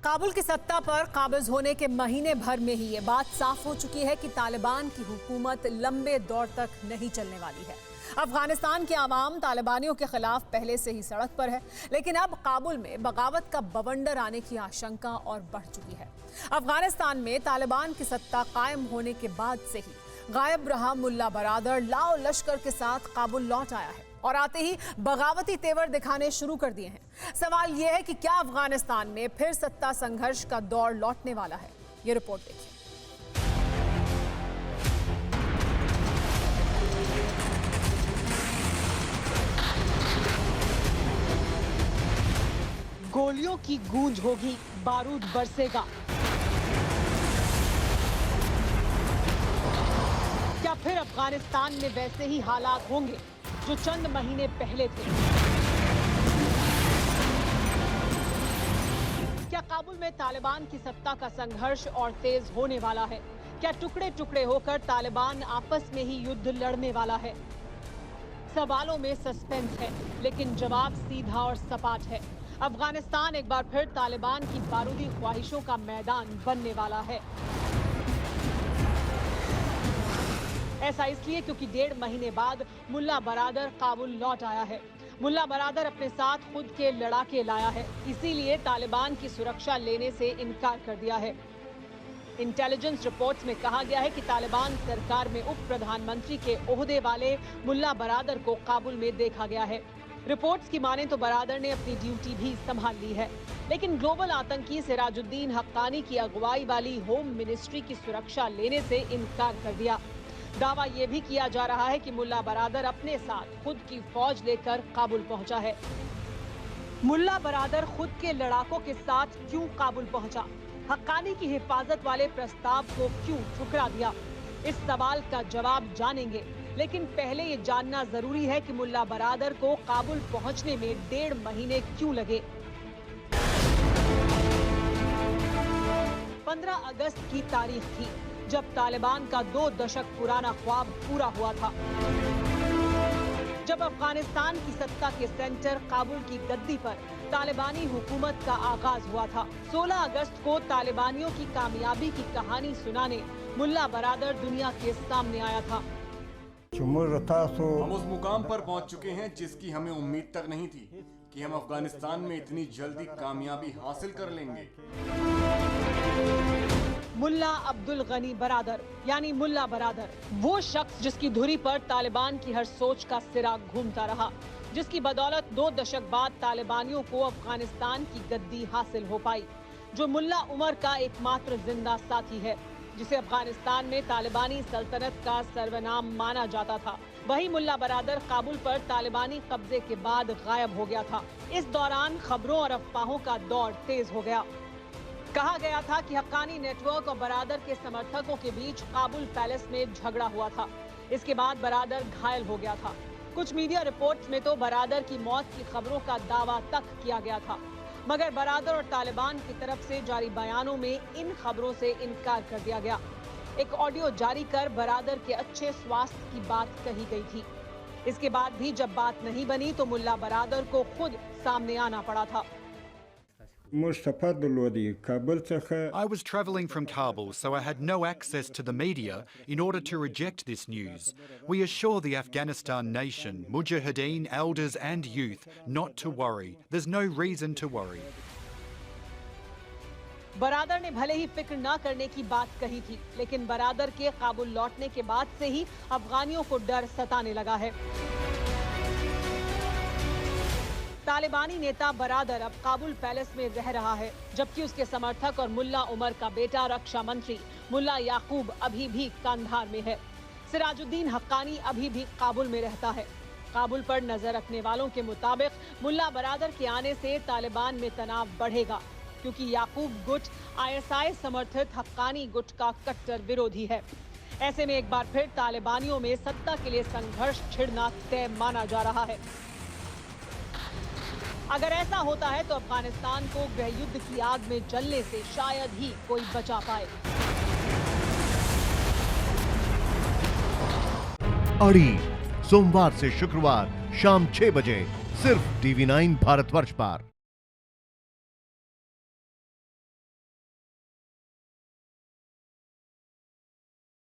काबुल की सत्ता पर काबिज होने के महीने भर में ही ये बात साफ हो चुकी है कि तालिबान की हुकूमत लंबे दौर तक नहीं चलने वाली है। अफगानिस्तान के आवाम तालिबानियों के खिलाफ पहले से ही सड़क पर है, लेकिन अब काबुल में बगावत का बवंडर आने की आशंका और बढ़ चुकी है। अफगानिस्तान में तालिबान की सत्ता कायम होने के बाद से ही गायब रहा मुल्ला बरादर लाओ लश्कर के साथ काबुल लौट आया है और आते ही बगावती तेवर दिखाने शुरू कर दिए हैं। सवाल यह है कि क्या अफगानिस्तान में फिर सत्ता संघर्ष का दौर लौटने वाला है? ये रिपोर्ट देखिए। गोलियों की गूंज होगी, बारूद बरसेगा। क्या फिर अफगानिस्तान में वैसे ही हालात होंगे जो चंद महीने पहले थे? क्या काबुल में तालिबान की सत्ता का संघर्ष और तेज होने वाला है? क्या टुकड़े टुकड़े होकर तालिबान आपस में ही युद्ध लड़ने वाला है? सवालों में सस्पेंस है, लेकिन जवाब सीधा और सपाट है। अफगानिस्तान एक बार फिर तालिबान की बारूदी ख्वाहिशों का मैदान बनने वाला है। ऐसा इसलिए क्योंकि 1.5 महीने बाद मुल्ला बरादर काबुल लौट आया है। मुल्ला बरादर अपने साथ खुद के लड़ाके लाया है, इसीलिए तालिबान की सुरक्षा लेने से इनकार कर दिया है। इंटेलिजेंस रिपोर्ट्स में कहा गया है कि तालिबान सरकार में उप प्रधानमंत्री के ओहदे वाले मुल्ला बरादर को काबुल में देखा गया है। रिपोर्ट्स की माने तो बरादर ने अपनी ड्यूटी भी संभाल ली है, लेकिन ग्लोबल आतंकी सिराजुद्दीन हक्कानी की अगुवाई वाली होम मिनिस्ट्री की सुरक्षा लेने से इनकार कर दिया। दावा यह भी किया जा रहा है कि मुल्ला बरादर अपने साथ खुद की फौज लेकर काबुल पहुंचा है। मुल्ला बरादर खुद के लड़ाकों के साथ क्यों काबुल पहुंचा? हक्कानी की हिफाजत वाले प्रस्ताव को क्यों ठुकरा दिया? इस सवाल का जवाब जानेंगे, लेकिन पहले ये जानना जरूरी है कि मुल्ला बरादर को काबुल पहुंचने में 1.5 महीने क्यों लगे। 15 अगस्त की तारीख थी जब तालिबान का 2 दशक पुराना ख्वाब पूरा हुआ था। जब अफगानिस्तान की सत्ता के सेंटर काबुल की गद्दी पर तालिबानी हुकूमत का आगाज हुआ था। 16 अगस्त को तालिबानियों की कामयाबी की कहानी सुनाने मुल्ला बरादर दुनिया के सामने आया था। हम उस मुकाम पर पहुंच चुके हैं जिसकी हमें उम्मीद तक नहीं थी कि हम अफगानिस्तान में इतनी जल्दी कामयाबी हासिल कर लेंगे। मुल्ला अब्दुल गनी बरादर यानी मुल्ला बरादर, वो शख्स जिसकी धुरी पर तालिबान की हर सोच का सिरा घूमता रहा, जिसकी बदौलत 2 दशक बाद तालिबानियों को अफगानिस्तान की गद्दी हासिल हो पाई, जो मुल्ला उमर का एकमात्र जिंदा साथी है, जिसे अफगानिस्तान में तालिबानी सल्तनत का सर्वनाम माना जाता था। वही मुल्ला बरादर काबुल पर तालिबानी कब्जे के बाद गायब हो गया था। इस दौरान खबरों और अफवाहों का दौर तेज हो गया। कहा गया था कि हक्कानी नेटवर्क और बरादर के समर्थकों के बीच काबुल पैलेस में झगड़ा हुआ था। इसके बाद बरादर घायल हो गया था। कुछ मीडिया रिपोर्ट्स में तो बरादर की मौत की खबरों का दावा तक किया गया था, मगर बरादर और तालिबान की तरफ से जारी बयानों में इन खबरों से इनकार कर दिया गया। एक ऑडियो जारी कर बरादर के अच्छे स्वास्थ्य की बात कही गई थी। इसके बाद भी जब बात नहीं बनी तो मुल्ला बरादर को खुद सामने आना पड़ा था। I was travelling from Kabul, so I had no access to the media in order to reject this news. We assure the Afghanistan nation, Mujahideen, elders and youth not to worry. There's no reason to worry. Baradar ने भले ही फिक्र न करने की बात कही थी, लेकिन बरादर के काबुल लौटने के बाद से ही अफगानियों को डर सताने लगा है। तालिबानी नेता बरादर अब काबुल पैलेस में रह रहा है, जबकि उसके समर्थक और मुल्ला उमर का बेटा रक्षा मंत्री मुल्ला याकूब अभी भी कंधार में है। सिराजुद्दीन हक्कानी अभी भी काबुल में रहता है। काबुल पर नजर रखने वालों के मुताबिक मुल्ला बरादर के आने से तालिबान में तनाव बढ़ेगा, क्योंकि याकूब गुट ISI समर्थित हक्कानी गुट का कट्टर विरोधी है। ऐसे में एक बार फिर तालिबानियों में सत्ता के लिए संघर्ष छिड़ना तय माना जा रहा है। अगर ऐसा होता है तो अफगानिस्तान को गृह युद्ध की आग में जलने से शायद ही कोई बचा पाए। अड़ी सोमवार से शुक्रवार शाम 6 बजे सिर्फ TV9 भारतवर्ष पर।